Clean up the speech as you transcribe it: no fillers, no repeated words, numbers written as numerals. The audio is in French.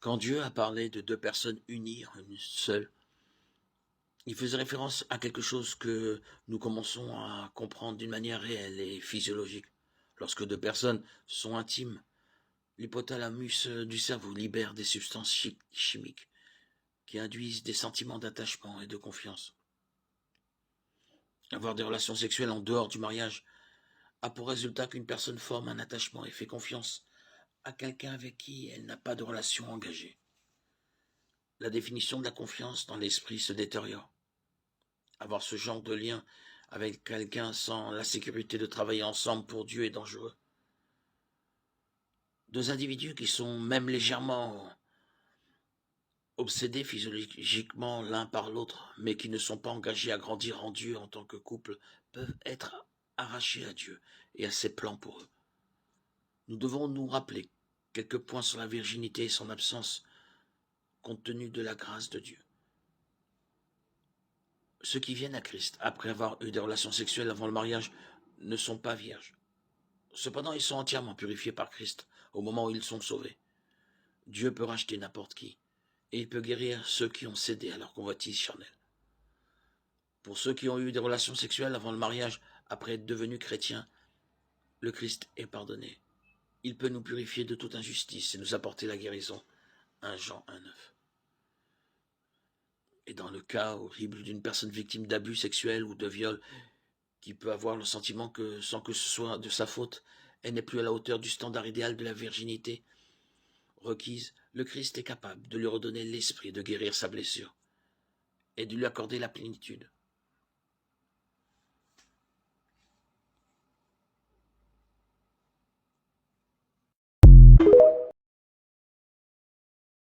Quand Dieu a parlé de deux personnes unies en une seule, il faisait référence à quelque chose que nous commençons à comprendre d'une manière réelle et physiologique. Lorsque deux personnes sont intimes, l'hypothalamus du cerveau libère des substances chimiques qui induisent des sentiments d'attachement et de confiance. Avoir des relations sexuelles en dehors du mariage a pour résultat qu'une personne forme un attachement et fait confiance à quelqu'un avec qui elle n'a pas de relation engagée. La définition de la confiance dans l'esprit se détériore. Avoir ce genre de lien avec quelqu'un sans la sécurité de travailler ensemble pour Dieu est dangereux. Deux individus qui sont même légèrement obsédés physiologiquement l'un par l'autre, mais qui ne sont pas engagés à grandir en Dieu en tant que couple, peuvent être arrachés à Dieu et à ses plans pour eux. Nous devons nous rappeler quelques points sur la virginité et son absence compte tenu de la grâce de Dieu. Ceux qui viennent à Christ après avoir eu des relations sexuelles avant le mariage ne sont pas vierges. Cependant, ils sont entièrement purifiés par Christ au moment où ils sont sauvés. Dieu peut racheter n'importe qui, et il peut guérir ceux qui ont cédé à leur convoitise charnelle. Pour ceux qui ont eu des relations sexuelles avant le mariage, après être devenus chrétiens, le Christ est pardonné. Il peut nous purifier de toute injustice et nous apporter la guérison. 1 Jean 1,9. Et dans le cas horrible d'une personne victime d'abus sexuels ou de viol, qui peut avoir le sentiment que, sans que ce soit de sa faute, elle n'est plus à la hauteur du standard idéal de la virginité requise, le Christ est capable de lui redonner l'esprit de guérir sa blessure et de lui accorder la plénitude.